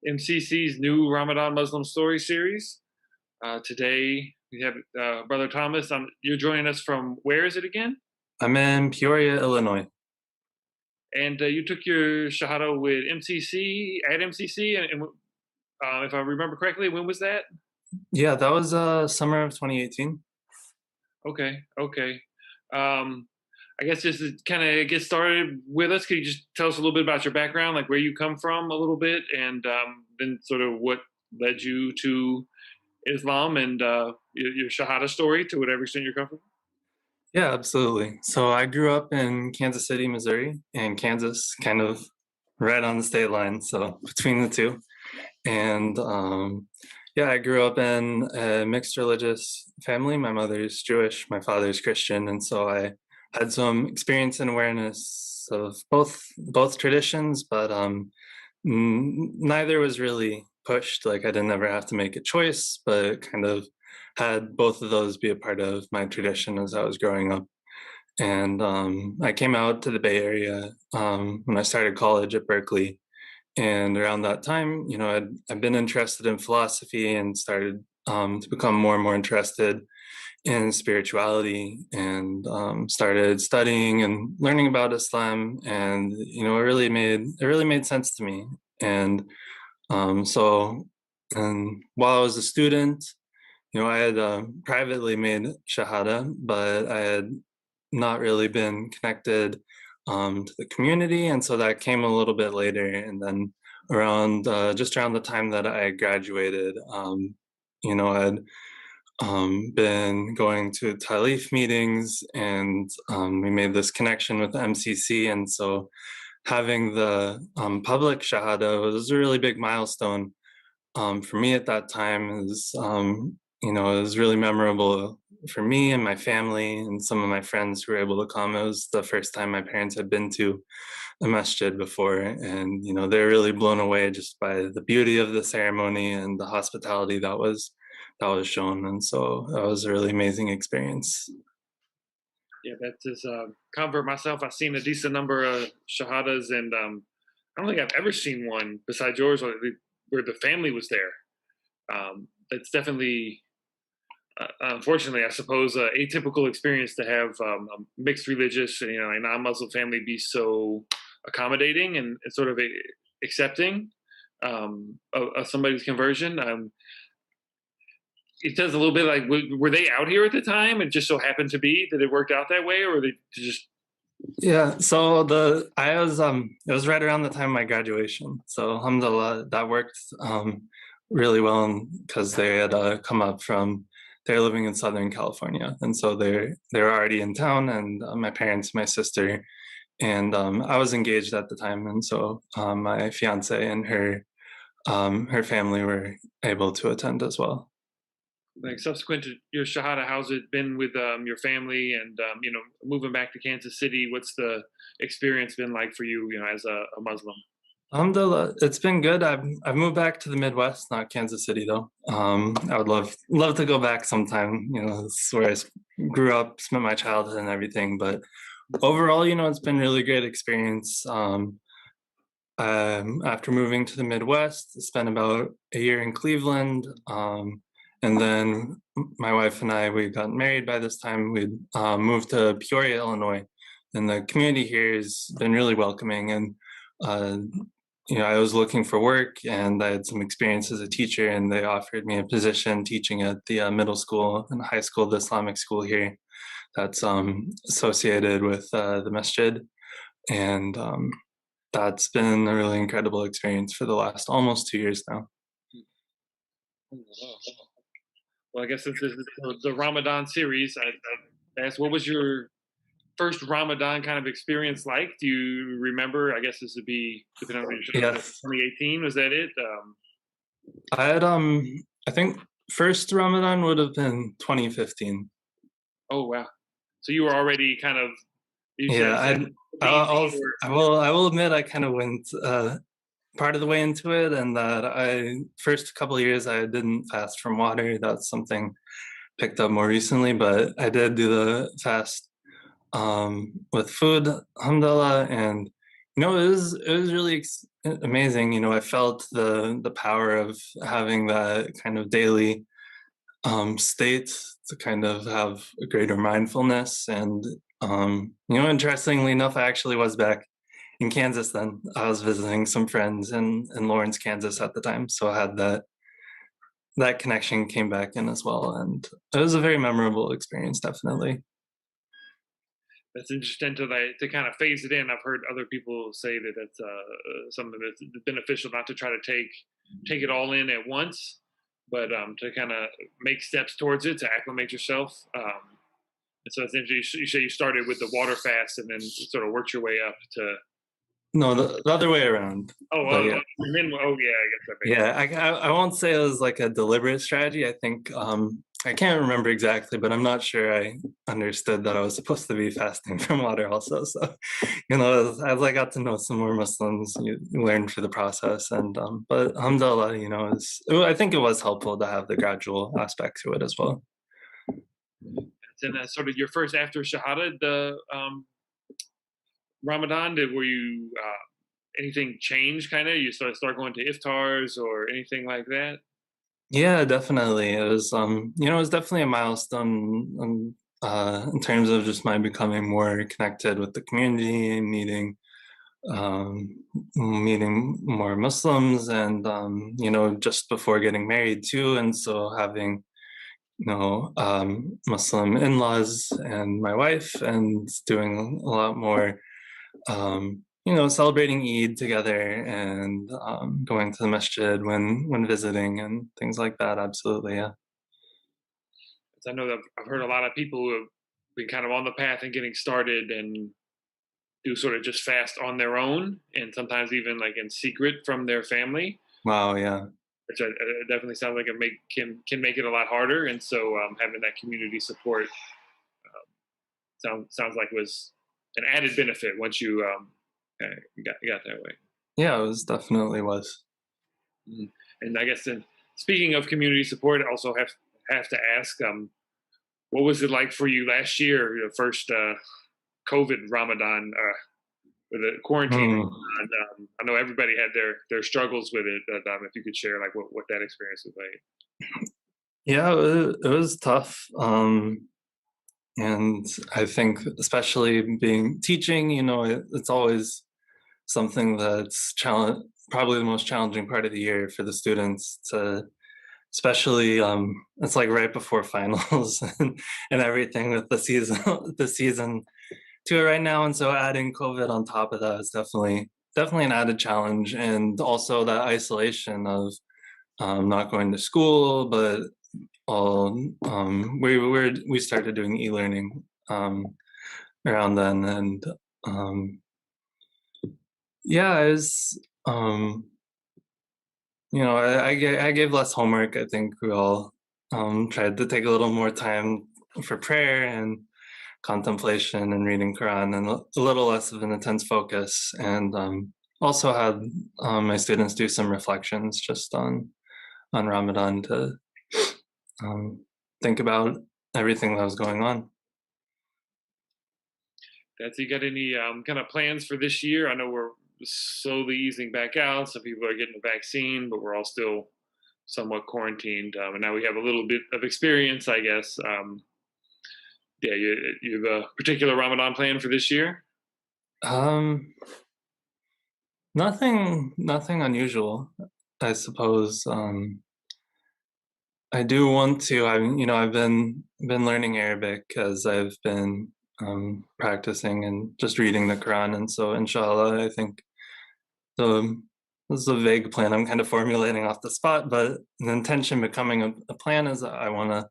MCC's new Ramadan Muslim Story series. Today we have Brother Thomas. You're joining us from where is it again? I'm in Peoria, Illinois. And you took your Shahada with MCC at MCC, and if I remember correctly, when was that? Yeah, that was summer of 2018. Okay, okay. Um, I guess just to kind of get started with us, could you just tell us a little bit about your background, like where you come from, a little bit, and then sort of what led you to Islam and your Shahada story to whatever extent you come from? Yeah, absolutely. So I grew up in Kansas City, Missouri, and Kansas, kind of right on the state line, so between the two. And yeah, I grew up in a mixed religious family. My mother's Jewish, my father's Christian, and so I had some experience and awareness of both traditions, but neither was really pushed. Like I didn't ever have to make a choice, but kind of had both of those be a part of my tradition as I was growing up. And I came out to the Bay Area when I started college at Berkeley. And around that time, I'd been interested in philosophy and started to become more and more interested in spirituality and started studying and learning about Islam. And it really made sense to me. And so, and while I was a student, I had privately made Shahada, but I had not really been connected to the community, and so that came a little bit later. And then around just around the time that I graduated, I'd been going to Talif meetings, and we made this connection with the MCC, and so having the public Shahada was a really big milestone for me at that time. It was really memorable for me and my family and some of my friends who were able to come. It was the first time my parents had been to a masjid before, and they're really blown away just by the beauty of the ceremony and the hospitality that was shown. And so that was a really amazing experience. Yeah, that's just convert myself. I've seen a decent number of shahadas, and I don't think I've ever seen one besides yours where the family was there. That's definitely, unfortunately, I suppose, a atypical experience to have a mixed religious, a non-Muslim family be so accommodating and sort of accepting of somebody's conversion. It does a little bit like, were they out here at the time? It just so happened to be that it worked out that way, or were they just? Yeah, so it was right around the time of my graduation. So alhamdulillah, that worked really well because they had come up from they're living in Southern California, and so they're already in town, and my parents, my sister, and I was engaged at the time, and so my fiance and her family were able to attend as well. Like subsequent to your shahada, how's it been with your family and moving back to Kansas City? What's the experience been like for you, as a Muslim? Alhamdulillah, it's been good. I've moved back to the Midwest, not Kansas City though. I would love to go back sometime. It's where grew up, spent my childhood and everything. But overall, it's been really great experience. After moving to the Midwest, I spent about a year in Cleveland, and then my wife and we got married. By this time, we'd moved to Peoria, Illinois, and the community here has been really welcoming. And uh, I was looking for work, and I had some experience as a teacher, and they offered me a position teaching at the middle school and high school, the Islamic school here, that's associated with the masjid, and that's been a really incredible experience for the last almost 2 years now. Well, I guess this is the Ramadan series. I asked, what was your first Ramadan kind of experience like? Do you remember? I guess this would be depending on Yes, 2018. Was that it? I had I think first Ramadan would have been 2015. Oh wow! So you were already kind of, you Yeah, said I'll BC or I will admit I kind of went part of the way into it, and that I first couple of years I didn't fast from water. That's something picked up more recently, but I did do the fast with food, alhamdulillah, and it was really amazing. I felt the power of having that kind of daily state to kind of have a greater mindfulness. And interestingly enough, I actually was back in Kansas then. I was visiting some friends in Lawrence, Kansas at the time, so I had that connection came back in as well, and it was a very memorable experience, definitely. That's interesting to kind of phase it in. I've heard other people say that that's something that's beneficial, not to try to take it all in at once, but to kind of make steps towards it to acclimate yourself. And so it's interesting. You say you started with the water fast and then sort of worked your way up to. No, the other way around. Oh, But yeah, and then oh yeah, I guess that makes sense. yeah, I won't say it was like a deliberate strategy. I think I can't remember exactly, but I'm not sure I understood that I was supposed to be fasting from water also. So, as I got to know some more Muslims, you learn through the process. And but alhamdulillah, I think it was helpful to have the gradual aspect to it as well. And then sort of your first after Shahada, the Ramadan, were you anything change? Kind of, you start going to iftars or anything like that. Yeah, definitely. It was definitely a milestone in terms of just my becoming more connected with the community, um, meeting more Muslims, and just before getting married too, and so having Muslim in-laws and my wife, and doing a lot more celebrating Eid together, and going to the masjid when visiting and things like that. Absolutely, yeah. I know that I've heard a lot of people who have been kind of on the path and getting started and do sort of just fast on their own, and sometimes even like in secret from their family, Wow, yeah. which definitely sounds like it can make it a lot harder. And so having that community support sounds like was an added benefit once you got that way. Yeah, it was definitely was. Mhm. And I guess then, speaking of community support, I also have to ask, what was it like for you last year, your first COVID Ramadan, with the quarantine? Mm. And, I know everybody had their struggles with it, but if you could share like what that experience was like. Yeah, it was tough. And I think especially being teaching, it's always something that's probably the most challenging part of the year for the students to, especially it's like right before finals and everything with the season to it right now. And so adding COVID on top of that is definitely an added challenge. And also that isolation of not going to school, but all we started doing e-learning around then. And um, yeah, I was I gave less homework. I think we all tried to take a little more time for prayer and contemplation and reading Quran, and a little less of an intense focus. And also had my students do some reflections just on Ramadan to um, think about everything that was going on. That's you got any kind of plans for this year? I know we're slowly easing back out. Some people are getting the vaccine, but we're all still somewhat quarantined. And now we have a little bit of experience, I guess. Yeah, you have a particular Ramadan plan for this year? Um, nothing unusual, I suppose. I do want to. I've been learning Arabic as I've been practicing and just reading the Quran, and so inshallah, I think the this is a vague plan I'm kind of formulating off the spot, but the intention becoming a plan is that I want to,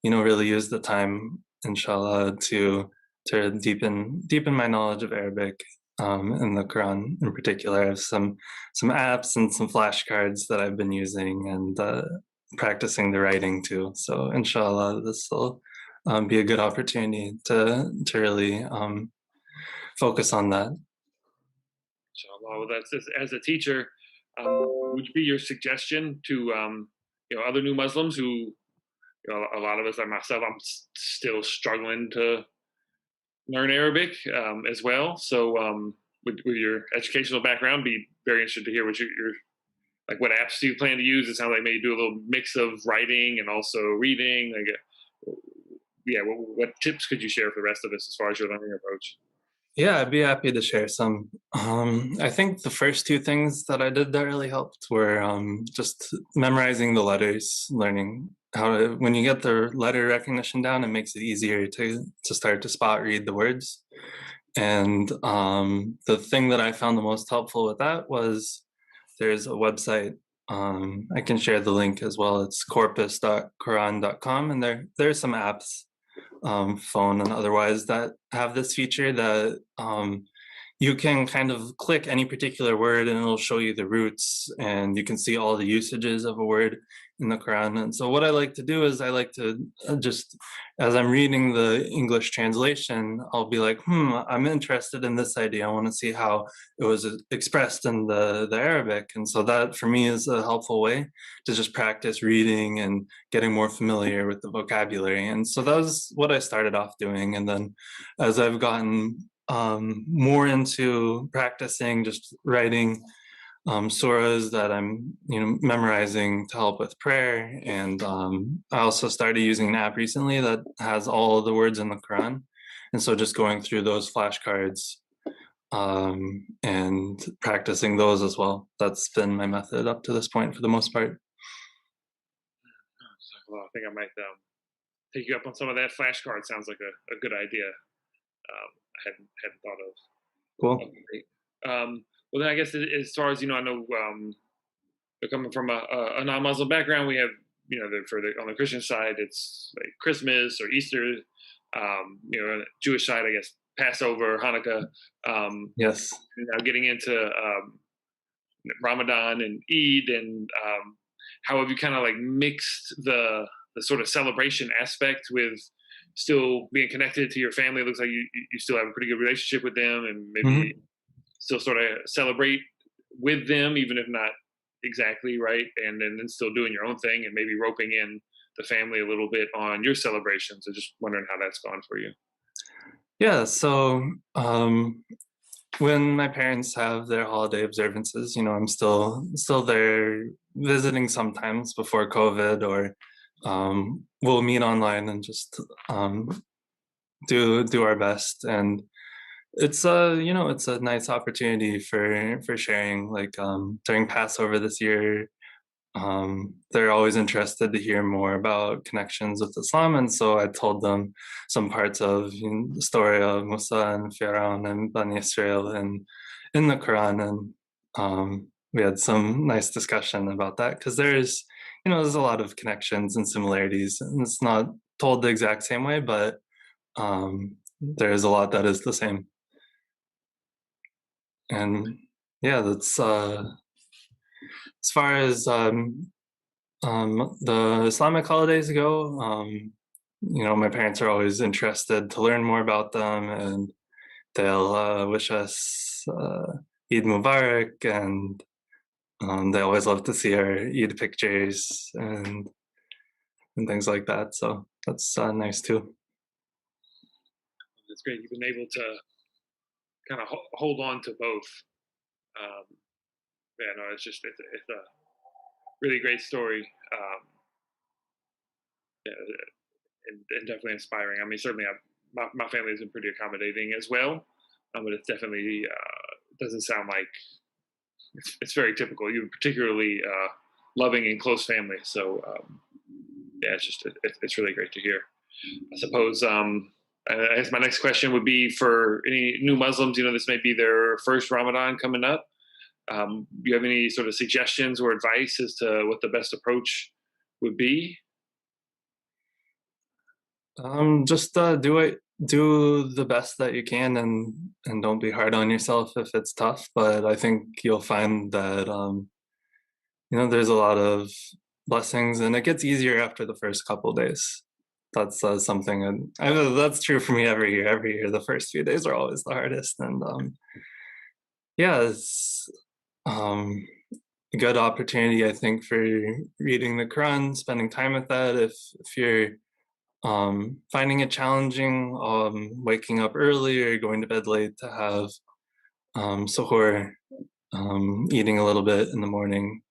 really use the time, inshallah, to deepen my knowledge of Arabic and the Quran in particular. I have some apps and some flashcards that I've been using, and practicing the writing too. So inshallah, this will be a good opportunity to really focus on that. Inshallah. Well, that's as a teacher. Would be your suggestion to other new Muslims who a lot of us like myself, I'm still struggling to learn Arabic as well. So with your educational background, be very interested to hear what your like what apps do you plan to use. It sounds like maybe do a little mix of writing and also reading. Like, yeah, what tips could you share for the rest of us as far as your learning approach? Yeah, I'd be happy to share some. I think the first two things that I did that really helped were just memorizing the letters, learning how to, when you get the letter recognition down, it makes it easier to start to spot read the words. And the thing that I found the most helpful with that was there's a website. I can share the link as well. It's corpus.quran.com, and there's some apps, phone and otherwise, that have this feature that you can kind of click any particular word and it'll show you the roots, and you can see all the usages of a word in the Quran. And so what I like to do is I like to just, as I'm reading the English translation, I'll be like, I'm interested in this idea. I want to see how it was expressed in the Arabic. And so that for me is a helpful way to just practice reading and getting more familiar with the vocabulary. And so that was what I started off doing. And then as I've gotten more into practicing just writing surahs that I'm, memorizing to help with prayer. And I also started using an app recently that has all of the words in the Quran. And so just going through those flashcards and practicing those as well. That's been my method up to this point for the most part. Well, I think I might take you up on some of that. Flashcard sounds like a good idea. I hadn't thought of. Cool. Okay. Well, then I guess as far as I know, coming from a non-Muslim background, we have for the on the Christian side, it's like Christmas or Easter. Jewish side, I guess Passover, Hanukkah. Yes. Now getting into Ramadan and Eid, and how have you kind of like mixed the sort of celebration aspect with still being connected to your family? It looks like you still have a pretty good relationship with them, and maybe Hmm. still sort of celebrate with them, even if not exactly right, and then still doing your own thing, and maybe roping in the family a little bit on your celebrations. So just wondering how that's gone for you. Yeah. So when my parents have their holiday observances, I'm still there visiting sometimes before COVID, or we'll meet online and just do our best. And it's a nice opportunity for sharing. Like during Passover this year, they're always interested to hear more about connections with Islam, and so I told them some parts of the story of Musa and Pharaoh and Bani Israel and in the Quran. And we had some nice discussion about that because there's a lot of connections and similarities, and it's not told the exact same way, but there's a lot that is the same. And yeah, that's as far as the Islamic holidays go. My parents are always interested to learn more about them, and they'll wish us Eid Mubarak, and they always love to see our Eid pictures and things like that. So that's nice too. It's great you've been able to kind of hold on to both. Um, yeah, no, it's a really great story. Yeah, and definitely inspiring. I mean, certainly my family has been pretty accommodating as well, but it's definitely doesn't sound like it's very typical. You're particularly loving and close family, so yeah, it's really great to hear. I suppose. I guess my next question would be for any new Muslims. This may be their first Ramadan coming up. Do you have any sort of suggestions or advice as to what the best approach would be? Just do the best that you can, and don't be hard on yourself if it's tough. But I think you'll find that there's a lot of blessings, and it gets easier after the first couple days. That's something, and that's true for me every year. Every year, the first few days are always the hardest, and yeah, it's um, a good opportunity, I think, for reading the Quran, spending time with that. If you're finding it challenging, waking up early or going to bed late, to have suhoor, eating a little bit in the morning.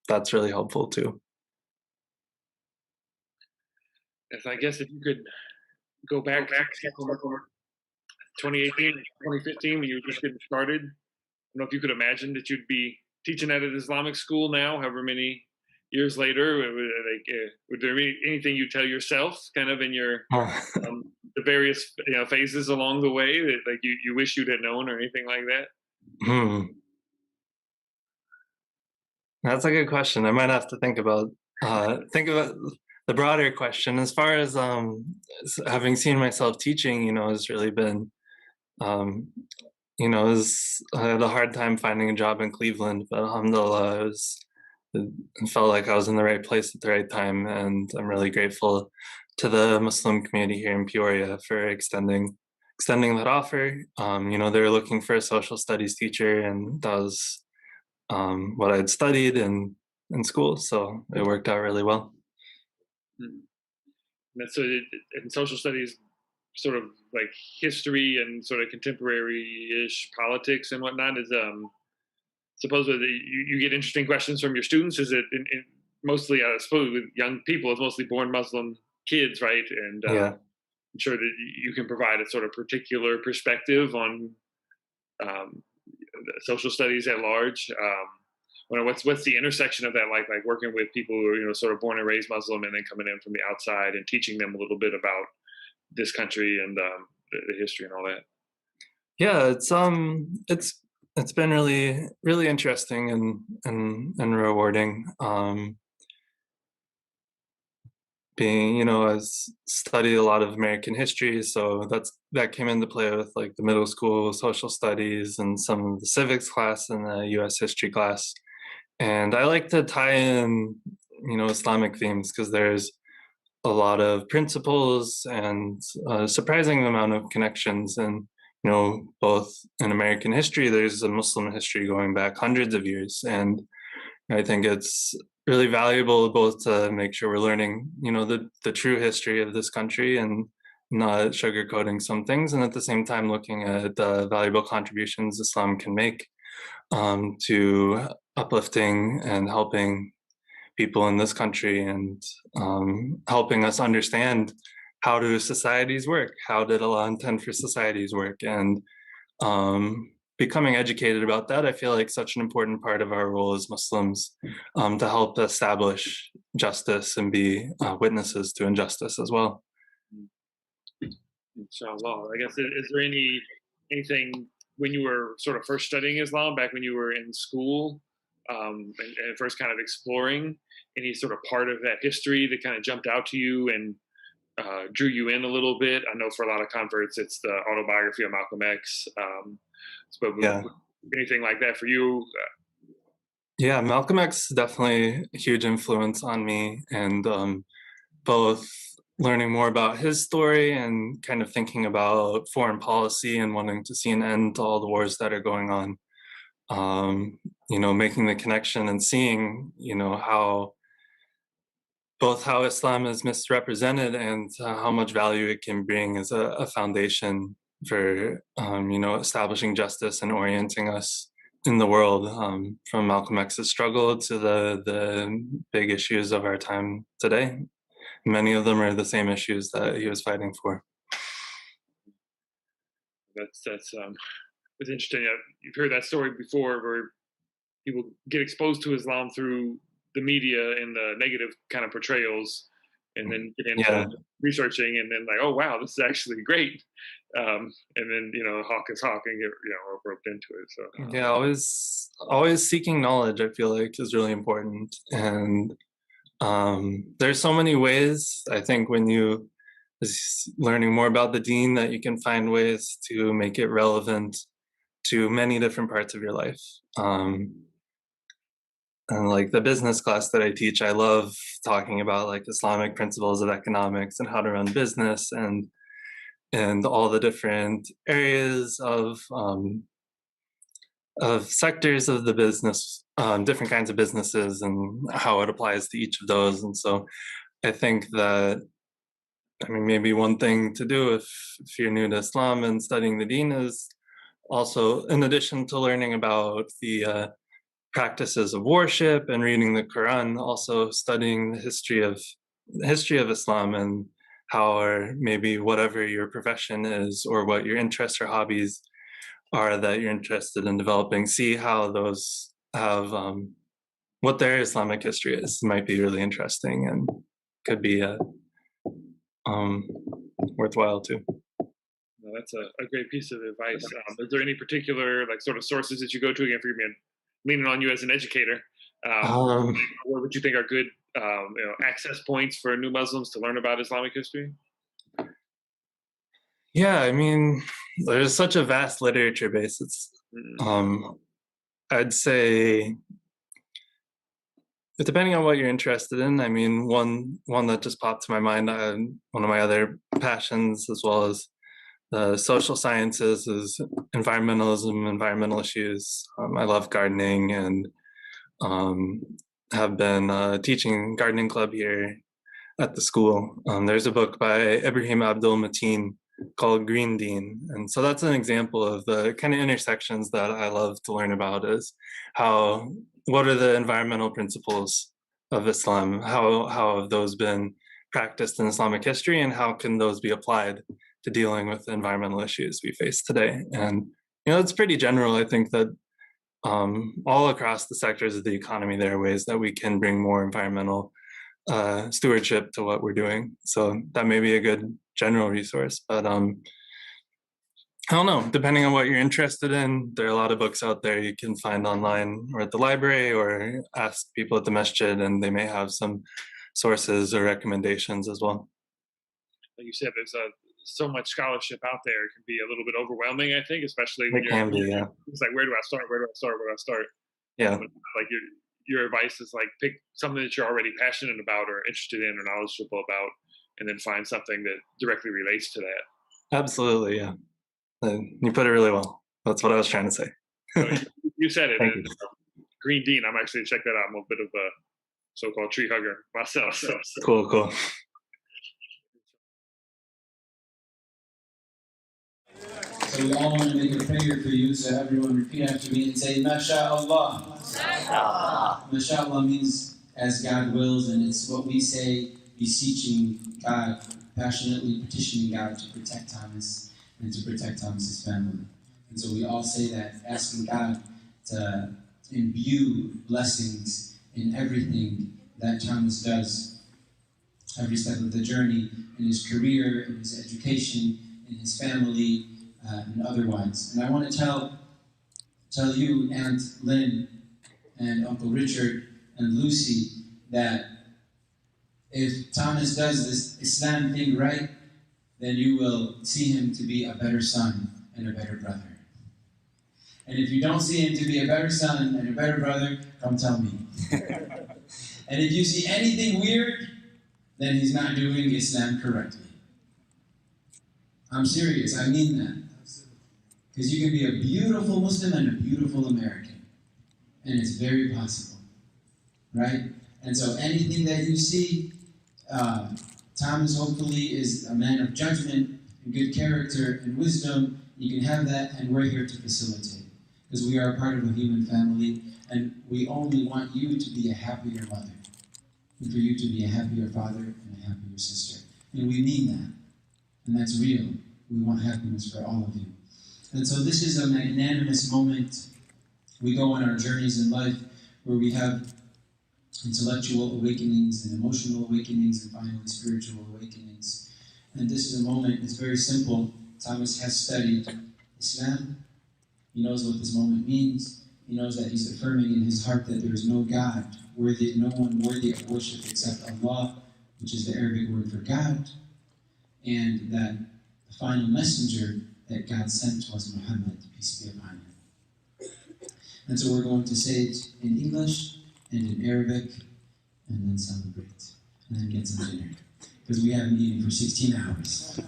That's really helpful too. If I guess if you could go back to from 2018, 2015, when you were just getting started, I don't know if you could imagine that you'd be teaching at an Islamic school now, however many years later. Like, would there be anything you tell yourself, kind of in your the various phases along the way that like you wish you'd had known or anything like that? Hmm, that's a good question. I might have to think about the broader question. As far as having seen myself teaching, has really been um, I had a hard time finding a job in Cleveland, but alhamdulillah, it felt like I was in the right place at the right time, and I'm really grateful to the Muslim community here in Peoria for extending that offer. They were looking for a social studies teacher, and that was what I'd studied in school, so it worked out really well. Mhm. So, in social studies, sort of like history and sort of contemporary-ish politics and whatnot, is supposedly you get interesting questions from your students. Is it mostly, I suppose, with young people, it's mostly born Muslim kids, right? And Yeah, I'm sure that you can provide a sort of particular perspective on um, social studies at large. What's the intersection of that like working with people who are sort of born and raised Muslim and then coming in from the outside and teaching them a little bit about this country and the history and all that. yeah, it's been really interesting and rewarding. Being I studied a lot of American history, so that came into play with like the middle school social studies and some of the civics class and the U.S. history class. And I like to tie in Islamic themes because there's a lot of principles and a surprising amount of connections. And both in American history, there's a Muslim history going back hundreds of years, and I think it's really valuable both to make sure we're learning, the true history of this country and not sugarcoating some things, and at the same time looking at the valuable contributions Islam can make to uplifting and helping people in this country and helping us understand how do societies work, how did Allah intend for societies work, and becoming educated about that. I feel like such an important part of our role as Muslims to help establish justice and be witnesses to injustice as well. Inshallah. I guess is there anything when you were sort of first studying Islam back when you were in school and first kind of exploring any sort of part of that history that kind of jumped out to you and drew you in a little bit? I know for a lot of converts, it's the autobiography of Malcolm X. But Yeah. anything like that for you? Yeah, Malcolm X definitely a huge influence on me, and both learning more about his story and kind of thinking about foreign policy and wanting to see an end to all the wars that are going on. Making the connection and seeing, how Islam is misrepresented and how much value it can bring as a foundation for, establishing justice and orienting us in the world, from Malcolm X's struggle to the big issues of our time today. Many of them are the same issues that he was fighting for. That's it's interesting. You've heard that story before, where people get exposed to Islam through the media and the negative kind of portrayals, and then get into Yeah, researching, and then like, oh wow, this is actually great. And then hawk is hawk and get roped into it. So yeah, always seeking knowledge, I feel like, is really important. And there's so many ways, I think, when you is learning more about the deen, that you can find ways to make it relevant to many different parts of your life. And like the business class that I teach, I love talking about like Islamic principles of economics and how to run business and all the different areas of sectors of the business, different kinds of businesses, and how it applies to each of those. And so I think that, I mean, maybe one thing to do if you're new to Islam and studying the deen is also, in addition to learning about the practices of worship and reading the Quran, also studying the history of Islam and how, or maybe whatever your profession is or what your interests or hobbies are that you're interested in developing, see how those have what their Islamic history is. Might be really interesting and could be um, worthwhile too. No, that's a great piece of advice. Is there any particular like sort of sources that you go to again for your leaning on you as an educator? Um, What would you think are good access points for new Muslims to learn about Islamic history? yeah, I mean, there's such a vast literature base. It's Mm, um, I'd say, depending on what you're interested in. I mean, one that just popped to my mind, one of my other passions, as well as the social sciences, is environmentalism, environmental issues. I love gardening and um, have been teaching gardening club here at the school. There's a book by Ibrahim Abdul Mateen called Green Dean. And so that's an example of the kind of intersections that I love to learn about, is what are the environmental principles of Islam? How have those been practiced in Islamic history, and how can those be applied to dealing with the environmental issues we face today? And it's pretty general. I think that all across the sectors of the economy, there are ways that we can bring more environmental stewardship to what we're doing. So that may be a good general resource. But I don't know, depending on what you're interested in, there are a lot of books out there you can find online or at the library, or ask people at the masjid, and they may have some sources or recommendations as well. like you said, there's so much scholarship out there. It can be a little bit overwhelming, I think, especially when It can be, yeah. it's like, where do I start? Where do I start? Where do I start? Yeah, Like your advice is like pick something that you're already passionate about or interested in or knowledgeable about, and then find something that directly relates to that. absolutely, yeah. You put it really well. That's what I was trying to say. So you said it. Thank you. Green Dean. I'm actually check that out. I'm a bit of a so-called tree hugger myself. So Cool. So we all want to make a prayer for you, so everyone repeat after me and say, MashaAllah. MashaAllah means as God wills, and it's what we say, beseeching God, passionately petitioning God to protect Thomas and to protect Thomas's family. And so we all say that, asking God to imbue blessings in everything that Thomas does, every step of the journey, in his career, in his education, in his family, and otherwise. And I want to tell you, Aunt Lynn, and Uncle Richard, and Lucy, that if Thomas does this Islam thing right, then you will see him to be a better son and a better brother. And if you don't see him to be a better son and a better brother, come tell me. And if you see anything weird, then he's not doing Islam correctly. I'm serious, I mean that. Because you can be a beautiful Muslim and a beautiful American. And it's very possible. Right? And so anything that you see, Thomas hopefully is a man of judgment and good character and wisdom. You can have that, and we're here to facilitate. Because we are a part of a human family, and we only want you to be a happier mother. And for you to be a happier father and a happier sister. And we mean that. And that's real. We want happiness for all of you. And so this is a magnanimous moment. We go on our journeys in life where we have intellectual awakenings and emotional awakenings and finally spiritual awakenings. And this is a moment, it's very simple. Thomas has studied Islam. He knows what this moment means. He knows that he's affirming in his heart that there is no God worthy, no one worthy of worship except Allah, which is the Arabic word for God, and that the final messenger that God sent was Muhammad, peace be upon him. And so we're going to say it in English and in Arabic, and then celebrate, and then get some dinner, because we haven't eaten for 16 hours.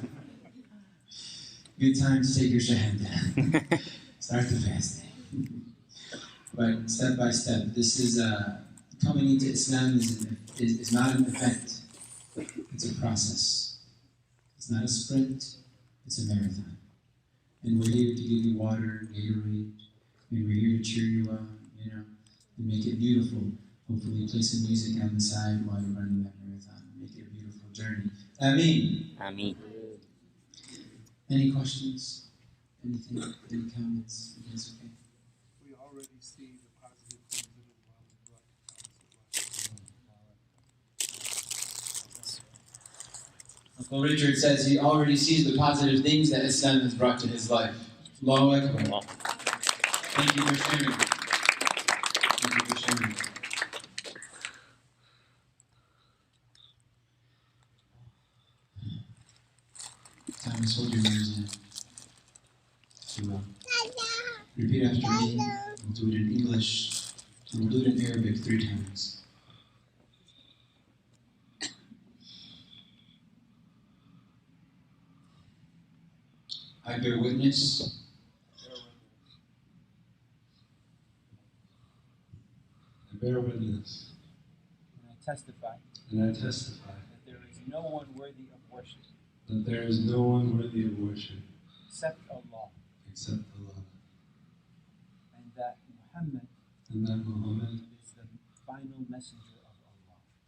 Good time to take your shahada. Start the fasting. But step by step, this is coming into Islam is not an event. It's a process. It's not a sprint. It's a marathon. And we're here to give you water, Gatorade, and we're here to cheer you up, and make it beautiful. Hopefully play some music on the side while you're running that marathon. Make it a beautiful journey. Ameen. Ameen. Any questions? Anything? Any comments? You guys okay? We already see the positive things that Uncle Richard says he already sees the positive things that Islam has brought to his life. Allahu Akbar. Thank you for sharing. Thank you for sharing. Thomas, hold your ears in. If you will. Repeat after me. We'll do it in English. And we'll do it in Arabic 3 times. I bear witness and I testify that that there is no one worthy of worship except Allah, and that Muhammad is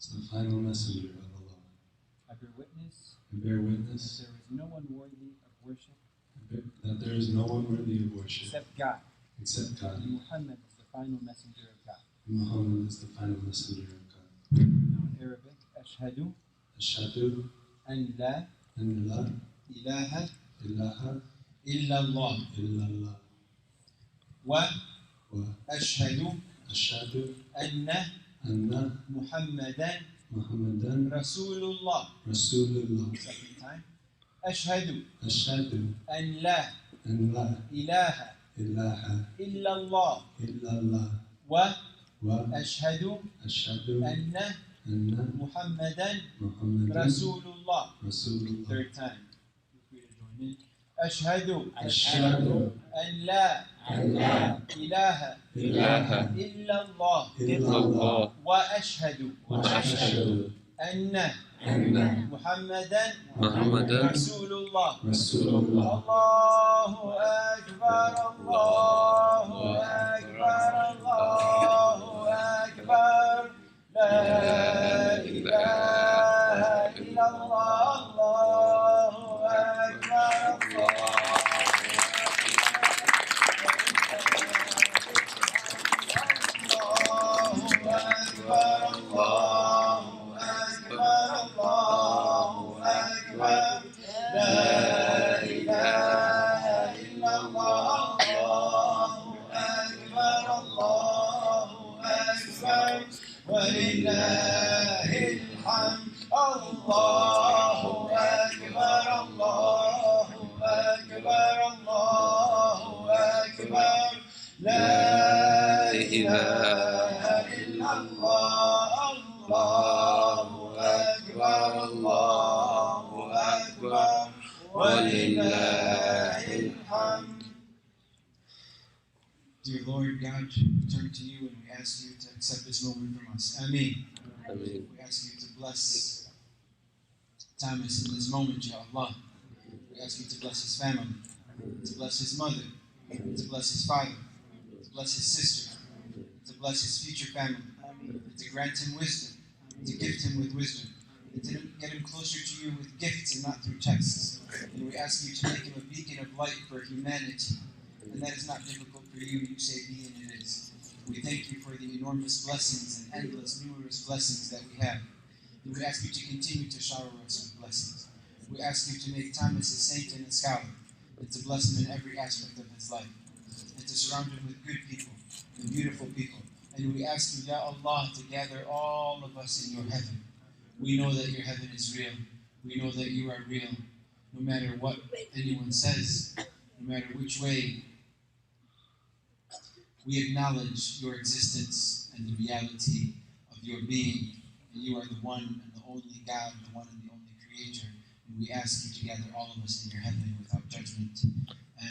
the final messenger of Allah. I bear witness that there is no one worthy of worship except God, and Muhammad is the final messenger of God. Now in Arabic, Ashhadu an la ilaha illallah wa ashhadu anna Muhammadan Rasulullah. Second time. Ashhadu an la ilaha illallah wa ashhadu anna Muhammadan Rasulullah. Third time. Feel free to join in. Ashhadu an la ilaha illallah wa ashhadu anna Muhammadan Rasulullah. Allahu Akbar, Allahu Akbar, Allahu Akbar. La ilaha illallah, Allahu Akbar, Allahu Akbar, Allahu Akbar, Allahu Akbar. La ilaha illallah, Allahu Akbar, Allahu Akbar. Walillahil hamd. Dear Lord God, we turn to you and we ask you to accept this moment from us. Ameen. We ask you to bless Thomas in this moment, Ya Allah. We ask you to bless his family, to bless his mother, to bless his father, to bless his sister, to bless his future family, to grant him wisdom, to gift him with wisdom, and to get him closer to you with gifts and not through texts. And we ask you to make him a beacon of light for humanity. And that is not difficult for you. You say be and it is. We thank you for the enormous blessings and endless, numerous blessings that we have. And we ask you to continue to shower us with blessings. We ask you to make Thomas a saint and a scholar, and to bless him in every aspect of his life, and to surround him with good people and beautiful people. And we ask you, Ya Allah, to gather all of us in your heaven. We know that your heaven is real. We know that you are real. No matter what anyone says, no matter which way, we acknowledge your existence and the reality of your being. And you are the one and the only God, the one and the only Creator. And we ask you to gather all of us in your heaven without judgment.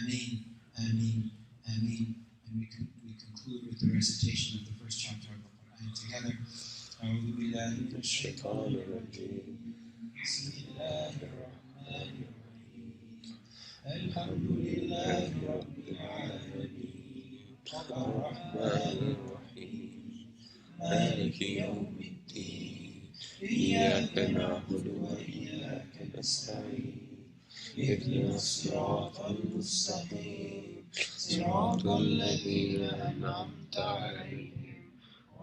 Ameen, Ameen, Ameen. And we conclude with the recitation of the first chapter of the Quran together. أعوذ بالله من الشيطان الرجيم. بسم الله الرحمن الرحيم. الحمد لله رب العالمين الرحمن الرحيم مالك يوم الدين إياك نعبد وإياك نستعين اهدنا الصراط المستقيم صراط الذين أنعمت عليهم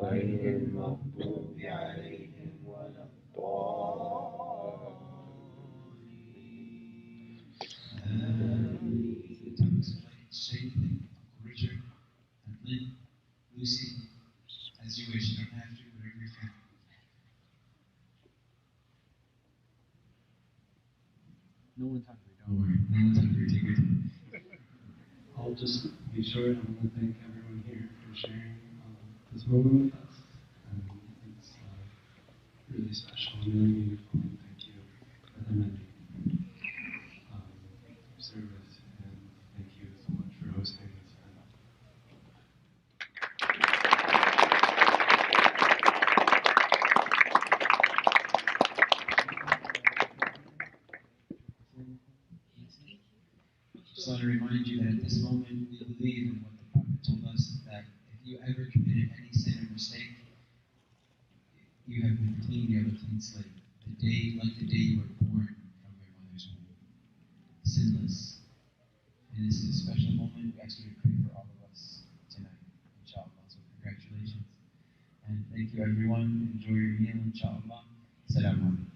غير المغضوب عليهم ولا الضالين Say anything, Uncle Richard, and Lynn, Lucy, as you wish. You don't have to, whatever you feel. No one's hungry, don't worry. No one's hungry, take your time. I'll just be short. I want to thank everyone here for sharing this moment with us. It's really special and really meaningful. And thank you, Brother Mendy, for service. And thank you so much for hosting this event. Just want to remind you that at this moment we believe in what the Prophet told us, that if you ever committed any sin or mistake, you have been clean, you have a clean slate. The day, like the day you were born from your mother's womb. Sinless. And this is a special moment. We ask you to pray for all of us tonight, inshallah. So congratulations. And thank you everyone. Enjoy your meal, inshallah. Assalamu alaikum.